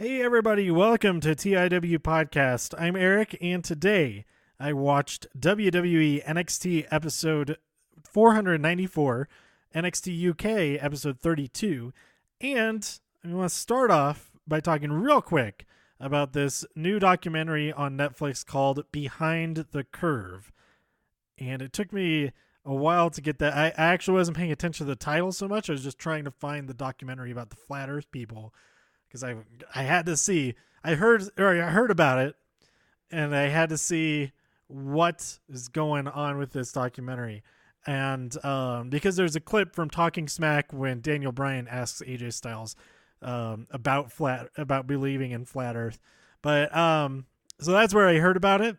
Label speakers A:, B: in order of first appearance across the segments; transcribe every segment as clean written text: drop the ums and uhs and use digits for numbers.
A: Hey everybody, welcome to TIW Podcast. I'm Eric, and today I watched WWE NXT episode 494, NXT UK episode 32, and I want to start off by talking real quick about this new documentary on Netflix called Behind the Curve. And it took me a while to get that. I actually wasn't paying attention to the title so much. I was just trying to find the documentary about the Flat Earth people because I had to see. I heard about it, and I had to see what is going on with this documentary. And because there's a clip from Talking Smack when Daniel Bryan asks AJ Styles about believing in flat Earth, but so that's where I heard about it.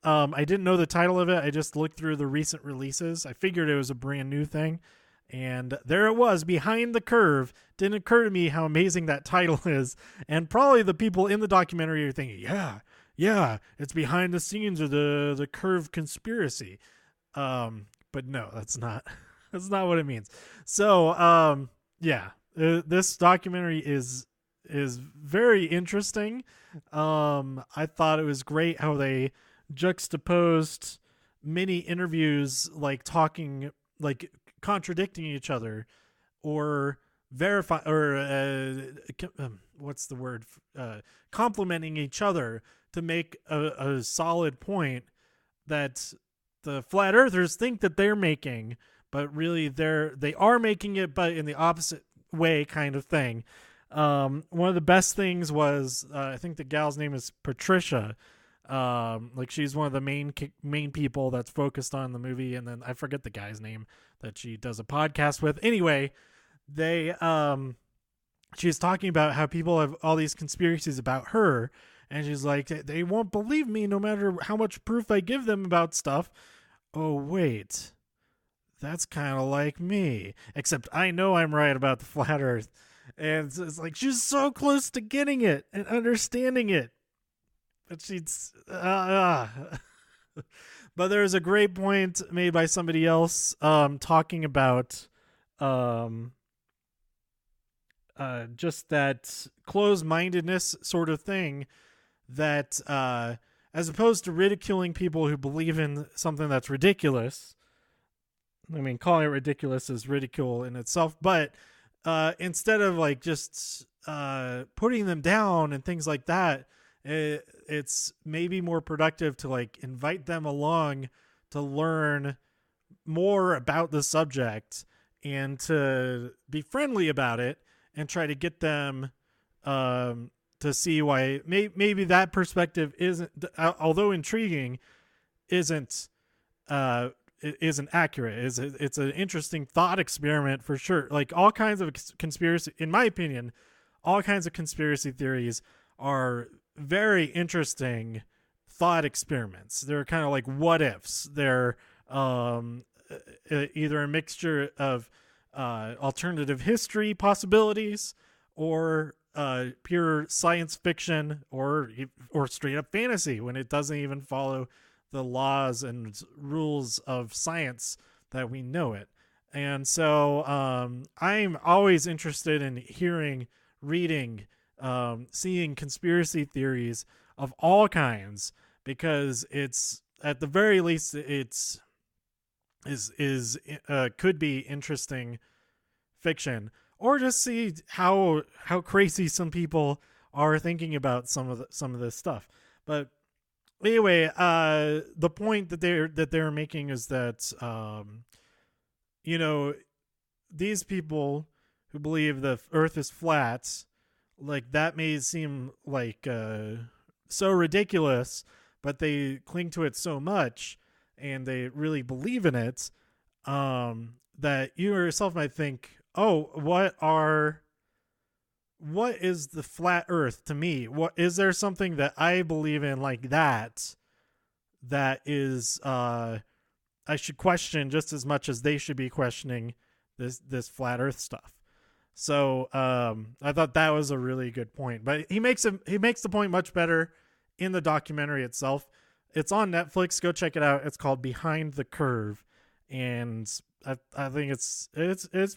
A: I didn't know the title of it. I just looked through the recent releases. I figured it was a brand new thing. And there it was, Behind the Curve. Didn't occur to me how amazing that title is. And probably the people in the documentary are thinking, yeah, it's behind the scenes of the Curve conspiracy. But no, that's not what it means. So, this documentary is very interesting. I thought it was great how they juxtaposed many interviews, like talking, like contradicting each other or complimenting each other to make a solid point that the flat earthers think that they're making, but really they are making it, but in the opposite way, kind of thing. One of the best things was I think the gal's name is Patricia. Like she's one of the main people that's focused on the movie, and then I forget the guy's name that she does a podcast with. Anyway, she's talking about how people have all these conspiracies about her, and she's like, they won't believe me no matter how much proof I give them about stuff. Oh wait, that's kind of like me, except I know I'm right about the flat Earth, and it's like she's so close to getting it and understanding it. But she's but there's a great point made by somebody else talking about just that closed-mindedness sort of thing, that as opposed to ridiculing people who believe in something that's ridiculous. I mean, calling it ridiculous is ridicule in itself, but instead of like just putting them down and things like that, it's maybe more productive to like invite them along to learn more about the subject and to be friendly about it and try to get them to see why maybe that perspective isn't, although intriguing, isn't accurate. It's an interesting thought experiment for sure. Like all kinds of conspiracy, in my opinion, all kinds of conspiracy theories are very interesting thought experiments. They're kind of like what ifs. They're either a mixture of alternative history possibilities or pure science fiction or straight up fantasy when it doesn't even follow the laws and rules of science that we know it. And so I'm always interested in hearing, reading, seeing conspiracy theories of all kinds, because it's, at the very least, it's could be interesting fiction, or just see how crazy some people are thinking about some of this stuff. But anyway, the point that they're making is that these people who believe the Earth is flat, like that may seem like so ridiculous, but they cling to it so much and they really believe in it, that you yourself might think, oh, what is the flat Earth to me? What is there something that I believe in like that is I should question just as much as they should be questioning this flat Earth stuff. So I thought that was a really good point. But he makes the point much better in the documentary itself. It's on Netflix. Go check it out. It's called Behind the Curve, and I think it's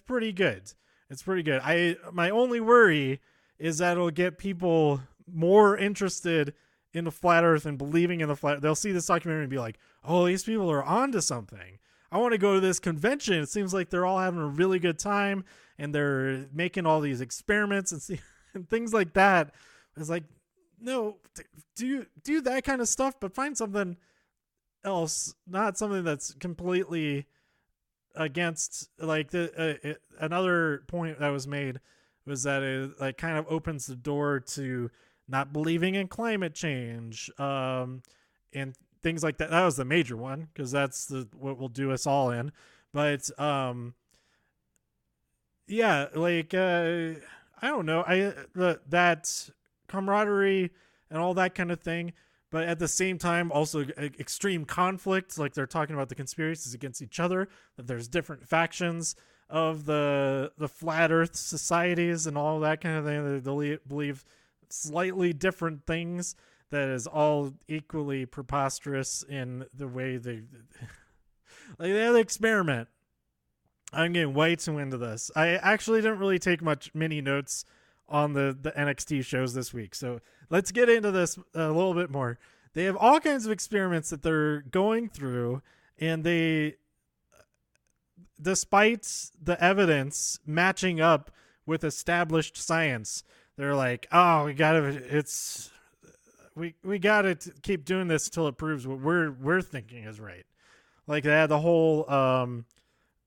A: pretty good. It's pretty good. My only worry is that it'll get people more interested in the flat earth and believing in the flat. They'll see this documentary and be like, oh, these people are onto something. I want to go to this convention. It seems like they're all having a really good time and they're making all these experiments and things like that. It's like, no, do that kind of stuff, but find something else, not something that's completely against. Like another point that was made was that it like kind of opens the door to not believing in climate change, and things like that. That was the major one because that's what will do us all in. But yeah, like I don't know, that camaraderie and all that kind of thing. But at the same time, also extreme conflict. Like they're talking about the conspiracies against each other. That there's different factions of the flat Earth societies and all that kind of thing. They believe slightly different things. That is all equally preposterous in the way they like the experiment. I'm getting way too into this. I actually didn't really take many notes on the NXT shows this week. So let's get into this a little bit more. They have all kinds of experiments that they're going through, and they, despite the evidence matching up with established science, they're like, oh, we gotta keep doing this until it proves what we're thinking is right. Like they had the whole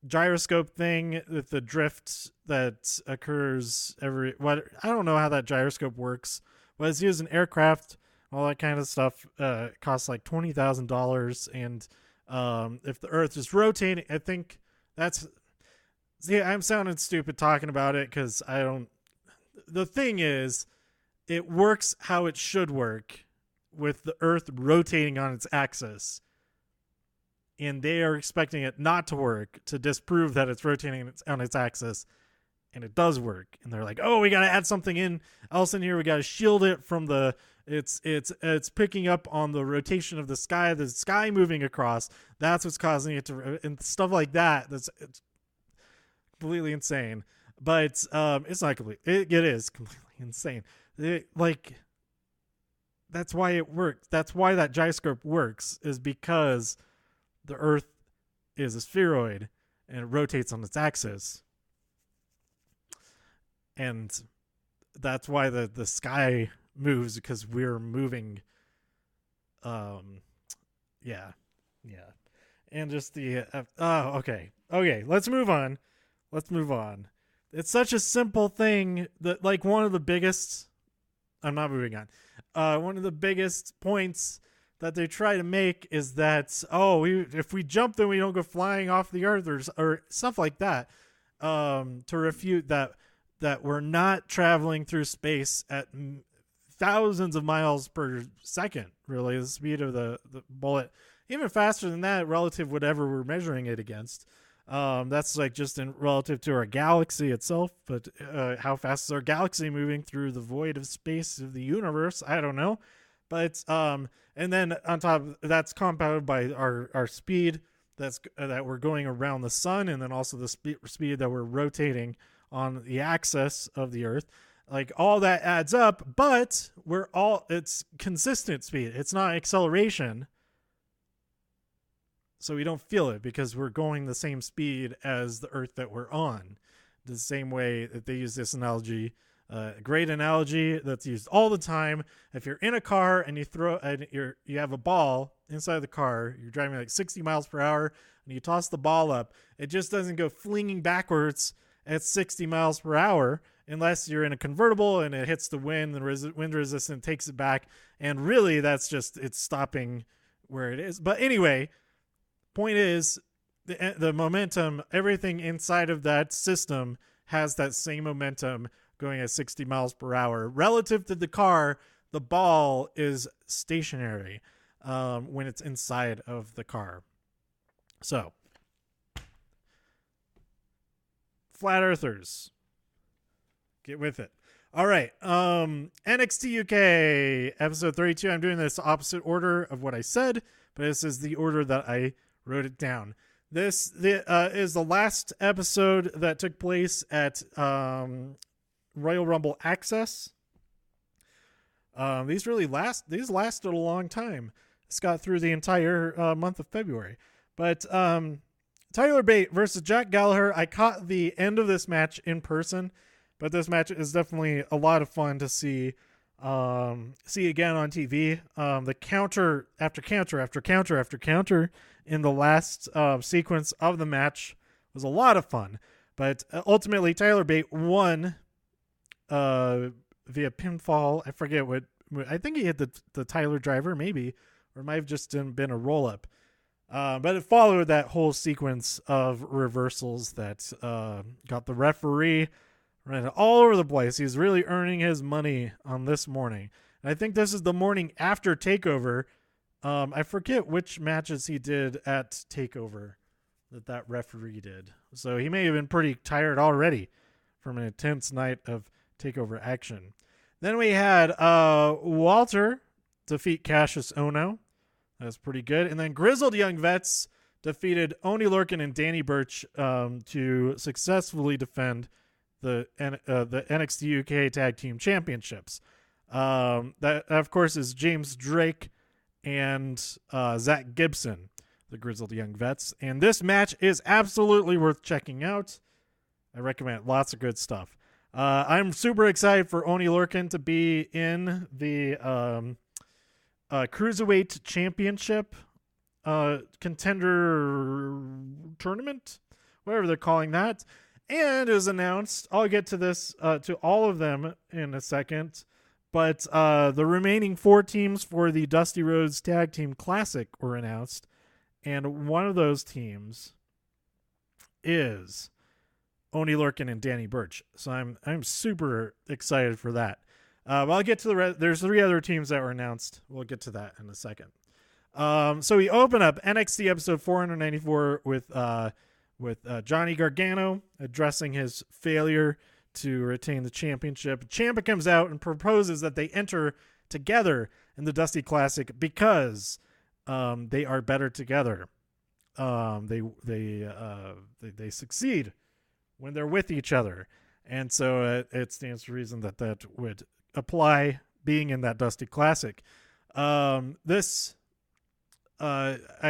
A: gyroscope thing with the drift that occurs I don't know how that gyroscope works, but it's used in aircraft, all that kind of stuff. Costs like $20,000, and if the Earth is rotating, I think that's. See, I'm sounding stupid talking about it because I don't. The thing is, it works how it should work, with the Earth rotating on its axis. And they are expecting it not to work to disprove that it's rotating on its axis, and it does work. And they're like, "Oh, we got to add something else in here. We got to shield it from the it's picking up on the rotation of the sky moving across. That's what's causing it to, and stuff like that. It's completely insane. But it's not completely. It is completely insane. That's why it works. That's why that gyroscope works, is because the Earth is a spheroid and it rotates on its axis. And that's why the sky moves, because we're moving. Yeah. And just the okay, let's move on. It's such a simple thing that, like, one of the biggest, I'm not moving on. One of the biggest points that they try to make is that, if we jump, then we don't go flying off the Earth, or stuff like that, to refute that we're not traveling through space at thousands of miles per second, really, the speed of the bullet, even faster than that relative whatever we're measuring it against. That's like just in relative to our galaxy itself, but how fast is our galaxy moving through the void of space of the universe? I don't know. But and then on top of that's compounded by our speed that we're going around the sun, and then also the speed that we're rotating on the axis of the Earth. Like, all that adds up, but it's consistent speed. It's not acceleration. So we don't feel it because we're going the same speed as the Earth that we're on. The same way that they use this analogy, great analogy that's used all the time. If you're in a car and you have a ball inside the car, you're driving like 60 miles per hour, and you toss the ball up, it just doesn't go flinging backwards at 60 miles per hour unless you're in a convertible and it hits the wind, the wind resistance takes it back, and really that's just it's stopping where it is. But anyway, point is, the momentum, everything inside of that system has that same momentum going at 60 miles per hour. Relative to the car, the ball is stationary when it's inside of the car. So, flat earthers, get with it. All right, NXT UK episode 32. I'm doing this opposite order of what I said, but this is the order that I wrote it down. This is the last episode that took place at Royal Rumble access. These lasted a long time. This got through the entire month of February. But Tyler Bate versus Jack Gallagher. I caught the end of this match in person, but this match is definitely a lot of fun to see again on TV. The counter after counter after counter after counter in the last sequence of the match was a lot of fun. But ultimately, Tyler Bate won via pinfall. I forget what. I think he hit the Tyler driver, maybe, or it might have just been a roll up. But it followed that whole sequence of reversals that got the referee running all over the place. He's really earning his money on this morning. And I think this is the morning after TakeOver. I forget which matches he did at TakeOver that referee did. So he may have been pretty tired already from an intense night of TakeOver action. Then we had Walter defeat Cassius Ohno. That was pretty good. And then Grizzled Young Vets defeated Oney Lorcan and Danny Burch to successfully defend the NXT UK Tag Team Championships. That, of course, is James Drake and Zach Gibson, the Grizzled Young Vets. And this match is absolutely worth checking out. I recommend it. Lots of good stuff. I'm super excited for Oney Lorcan to be in the Cruiserweight Championship contender tournament, whatever they're calling that. And it was announced, I'll get to this, to all of them in a second, but the remaining 4 teams for the Dusty Rhodes Tag Team Classic were announced, and one of those teams is Oney Lorcan and Danny Burch. So I'm super excited for that. But I'll get to there's 3 other teams that were announced. We'll get to that in a second. So we open up NXT episode 494 with Johnny Gargano addressing his failure to retain the championship. Ciampa comes out and proposes that they enter together in the Dusty Classic because they are better together. They succeed when they're with each other, and so it stands to reason that would apply being in that Dusty Classic. I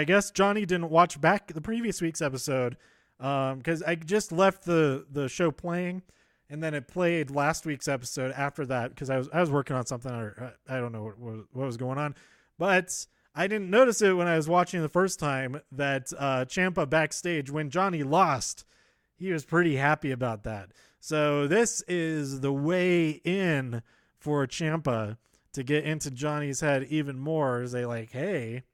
A: guess Johnny didn't watch back the previous week's episode because I just left the show playing, and then it played last week's episode after that because I was working on something, or I don't know what was going on, but I didn't notice it when I was watching the first time that Ciampa backstage, when Johnny lost, he was pretty happy about that. So this is the way in for Ciampa to get into Johnny's head even more. Is they like, hey,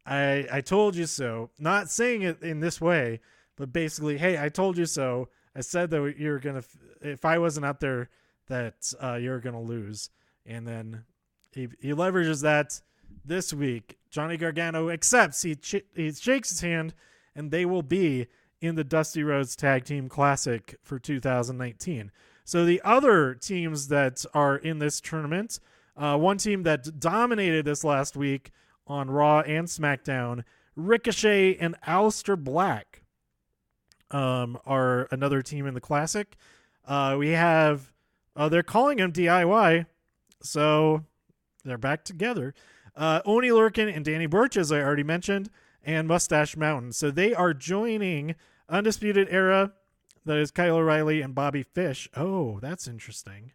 A: I told you so. Not saying it in this way, but basically, hey, I told you so. I said that you were going to, if I wasn't out there, that you were going to lose. And then he leverages that this week. Johnny Gargano accepts. He shakes his hand, and they will be in the Dusty Rhodes Tag Team Classic for 2019. So the other teams that are in this tournament, one team that dominated this last week on Raw and SmackDown, Ricochet and Aleister Black are another team in the Classic. We have, they're calling them DIY, so they're back together. Oney Lorcan and Danny Burch, as I already mentioned, and Mustache Mountain. So they are joining Undisputed Era, that is Kyle O'Reilly and Bobby Fish. Oh, that's interesting.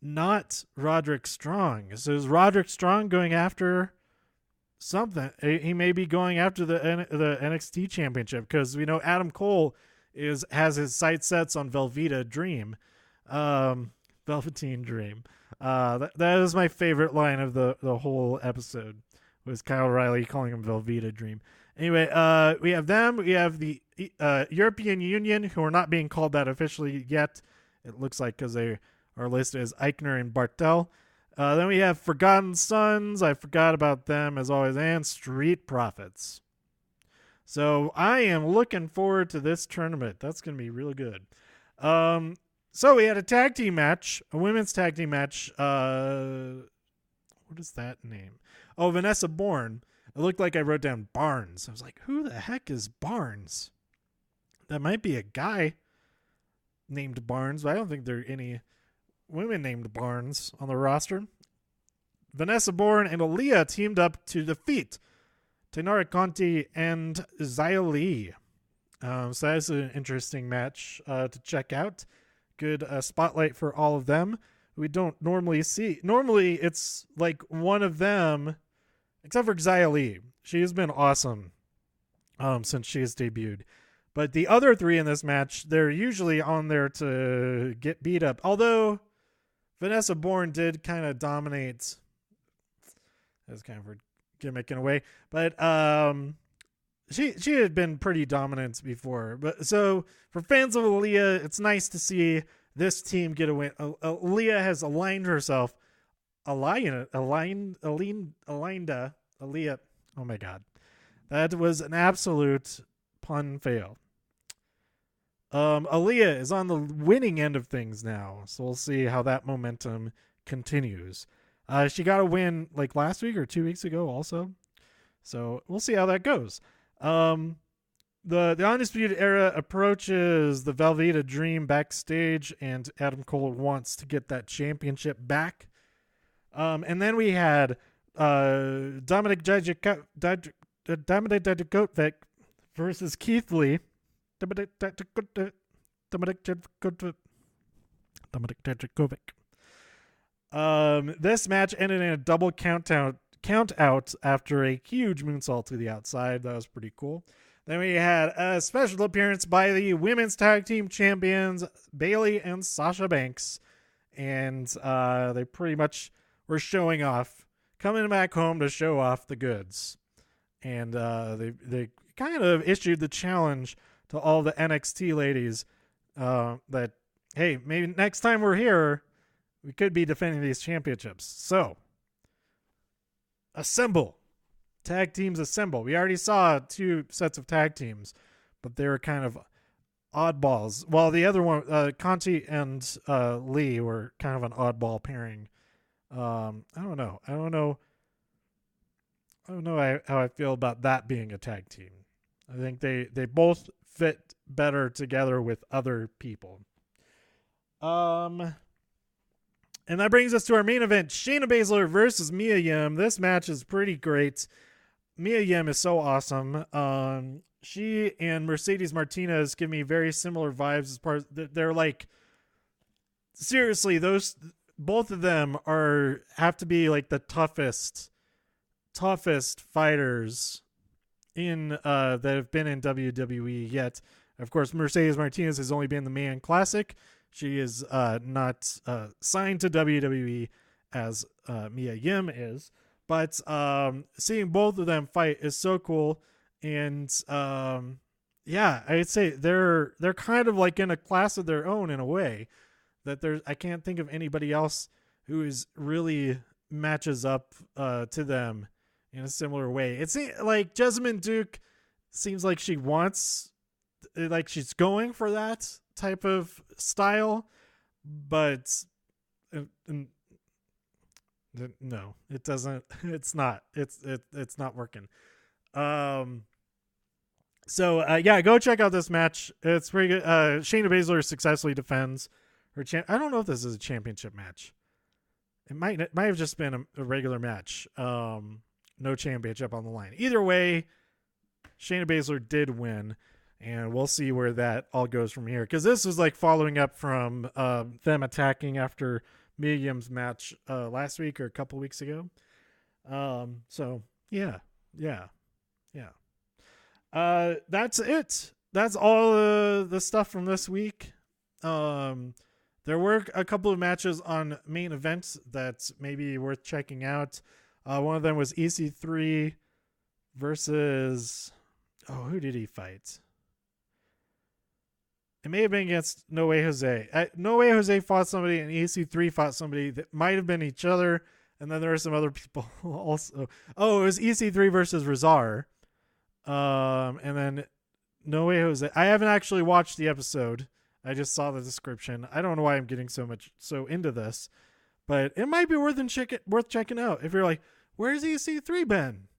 A: Not Roderick Strong. So is Roderick Strong going after something? He may be going after the NXT Championship, because we know Adam Cole has his sights sets on Velveeta Dream. Velveteen Dream. That is my favorite line of the whole episode, was Kyle O'Reilly calling him Velveeta Dream. Anyway, we have them. We have the European Union, who are not being called that officially yet. It looks like, because they are listed as Eichner and Bartel. Then we have Forgotten Sons. I forgot about them, as always, and Street Profits. So I am looking forward to this tournament. That's going to be really good. So we had a tag team match, a women's tag team match. What is that name? Oh, Vanessa Bourne. It looked like I wrote down Barnes. I was like, who the heck is Barnes? That might be a guy. named Barnes, but I don't think there are any women named Barnes on the roster. Vanessa Bourne and Aaliyah teamed up to defeat Tenara Conti and Xia Li. So that's an interesting match to check out. Good spotlight for all of them. We don't normally see. Normally, it's like one of them, except for Xia Li. She has been awesome since she has debuted. But the other three in this match, they're usually on there to get beat up. Although Vanessa Bourne did kind of dominate. That's kind of a gimmick in a way. But she had been pretty dominant before. But so for fans of Aaliyah, it's nice to see this team get a win. Aaliyah has aligned herself. Aaliyah. Oh my God. That was an absolute pun fail. Aaliyah is on the winning end of things now, so we'll see how that momentum continues. She got a win like last week or 2 weeks ago also, so we'll see how that goes. The Undisputed Era approaches the Velveeta Dream backstage, and Adam Cole wants to get that championship back. And then we had Dominic Dijakovic versus Keith Lee. Dominic Dijakovic. This match ended in a double count out after a huge moonsault to the outside. That was pretty cool. Then we had a special appearance by the women's tag team champions Bayley and Sasha Banks, and they pretty much were showing off, coming back home to show off the goods. And they kind of issued the challenge to all the NXT ladies that, hey, maybe next time we're here, we could be defending these championships. So, assemble. Tag teams assemble. We already saw 2 sets of tag teams, but they were kind of oddballs. While the other one, Conti and Lee, were kind of an oddball pairing. I don't know how I feel about that being a tag team. I think they both fit better together with other people. And that brings us to our main event, Shayna Baszler versus Mia Yim. This match is pretty great. Mia Yim is so awesome. She and Mercedes Martinez give me very similar vibes as part of, they're like, seriously, both of them have to be like the toughest fighters in that have been in WWE yet. Of course, Mercedes Martinez has only been the Man Classic. She is not signed to WWE as Mia Yim is, but seeing both of them fight is so cool. And yeah, I'd say they're kind of like in a class of their own in a way. That I can't think of anybody else who is really matches up to them in a similar way. It's like Jessamine Duke seems like she wants, like she's going for that type of style, but no, it doesn't. It's not. It's not working. So yeah, go check out this match. It's pretty good. Shayna Baszler successfully defends her I don't know if this is a championship match. It might have just been a regular match. No championship on the line. Either way, Shayna Baszler did win, and we'll see where that all goes from here. Because this was like following up from them attacking after Mia Yim's match last week or a couple weeks ago. So yeah. That's it. That's all the stuff from this week. There were a couple of matches on main events that may be worth checking out. One of them was EC3 versus... Oh, who did he fight? It may have been against No Way Jose. No Way Jose fought somebody, and EC3 fought somebody that might have been each other, and then there were some other people also. Oh, it was EC3 versus Razar. And then No Way Jose. I haven't actually watched the episode. I just saw the description. I don't know why I'm getting so into this, but it might be worth checking out. If you're like, where's EC3 been?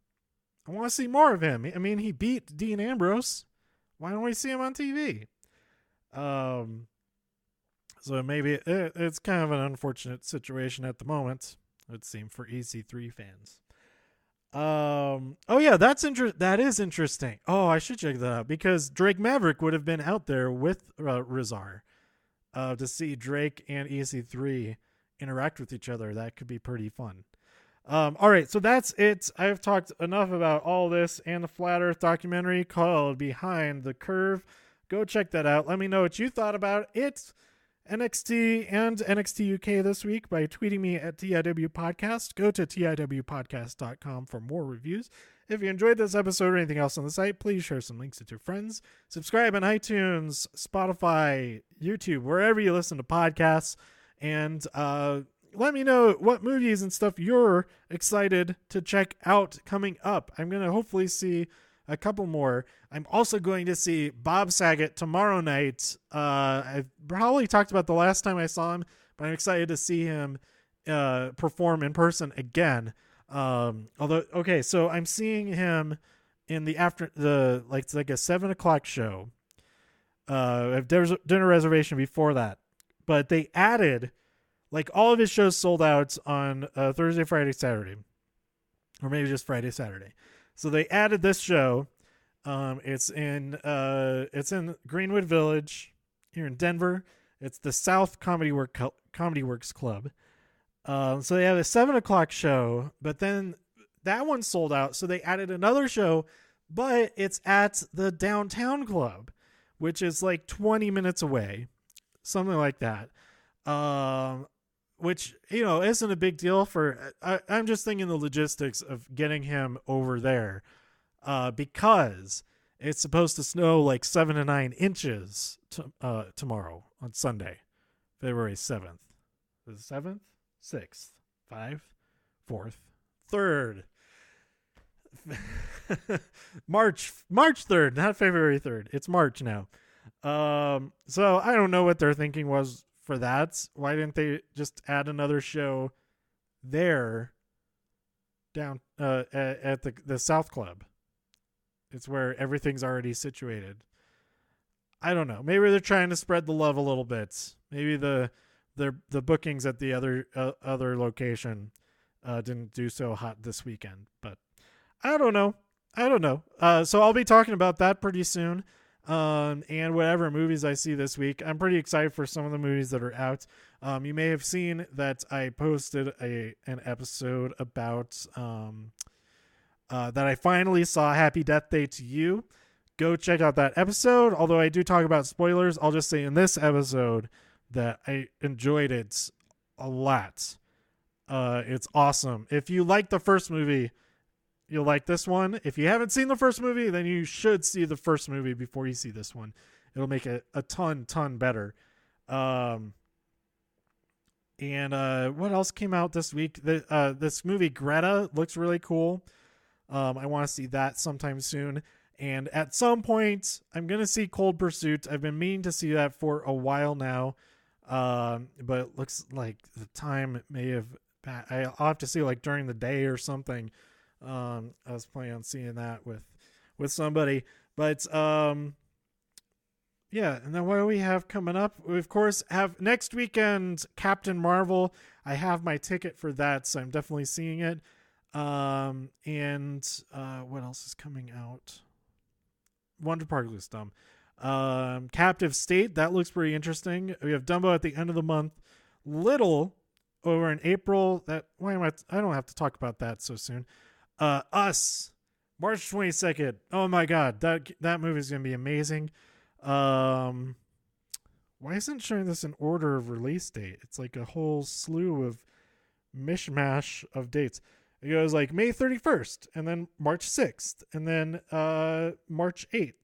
A: I want to see more of him. I mean, he beat Dean Ambrose. Why don't we see him on TV? So maybe it's kind of an unfortunate situation at the moment, it would seem, for EC3 fans. Oh yeah, that is interesting. Oh, I should check that out because Drake Maverick would have been out there with Rizar. To see Drake and EC3 interact with each other, that could be pretty fun. All right, so that's it. I've talked enough about all this and the Flat Earth documentary called Behind the Curve. Go check that out. Let me know what you thought about it, NXT and NXT UK this week by tweeting me at TIW Podcast. Go to TIWpodcast.com for more reviews. If you enjoyed this episode or anything else on the site, please share some links with your friends. Subscribe on iTunes, Spotify, YouTube, wherever you listen to podcasts. And let me know what movies and stuff you're excited to check out coming up. I'm going to hopefully see a couple more. I'm also going to see Bob Saget tomorrow night. I've probably talked about the last time I saw him, but I'm excited to see him perform in person again. Although, okay, so I'm seeing him in it's like a 7:00 show. There's a dinner reservation before that, but they added, like, all of his shows sold out on Thursday, Friday, Saturday, or maybe just Friday, Saturday. So they added this show. It's in Greenwood Village here in Denver. It's the South Comedy Works Club. So they have a 7:00 show, but then that one sold out. So they added another show, but it's at the Downtown Club, which is like 20 minutes away, something like that. Which, isn't a big deal I'm just thinking the logistics of getting him over there, because it's supposed to snow like 7 to 9 inches tomorrow on Sunday, February 7th. The 7th? 6th, 5th, 4th, 3rd. March 3rd, not February 3rd. It's March now. So I don't know what their thinking was for that. Why didn't they just add another show there down at the South Club? It's where everything's already situated. I don't know. Maybe they're trying to spread the love a little bit. Maybe the bookings at the other location didn't do so hot this weekend, but I don't know. So I'll be talking about that pretty soon, and whatever movies I see this week. I'm pretty excited for some of the movies that are out. You may have seen that I posted an episode about that I finally saw Happy Death Day to You. Go check out that episode. Although I do talk about spoilers, I'll just say in this episode that I enjoyed it a lot. It's awesome. If you like the first movie, you'll like this one. If you haven't seen the first movie, then you should see the first movie before you see this one. It'll make it a ton better. And what else came out this week? This movie Greta looks really cool. I want to see that sometime soon. And at some point, I'm going to see Cold Pursuit. I've been meaning to see that for a while now. But it looks like the time may have... I'll have to see, like, during the day or something. I was planning on seeing that with somebody. But, yeah. And then what do we have coming up? We, of course, have next weekend Captain Marvel. I have my ticket for that, so I'm definitely seeing it. And what else is coming out? Wonder Park looks dumb. Captive State, that looks pretty interesting. We have Dumbo at the end of the month. Little over in April. I don't have to talk about that so soon. Us, March 22nd. Oh my god, that movie is gonna be amazing. Why isn't it showing this in order of release date? It's like a whole slew of mishmash of dates. It goes like May 31st, and then March 6th, and then March 8th.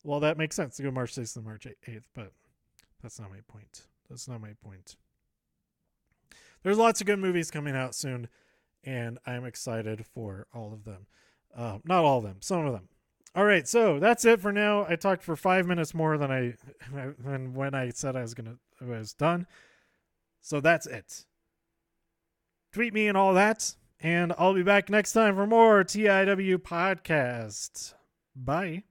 A: Well, that makes sense to go March 6th and March 8th, but that's not my point. There's lots of good movies coming out soon, and I'm excited for all of them. Not all of them, some of them. All right, so that's it for now. I talked for 5 minutes more than when I said I was done. So that's it. Tweet me and all that, and I'll be back next time for more TIW Podcast. Bye.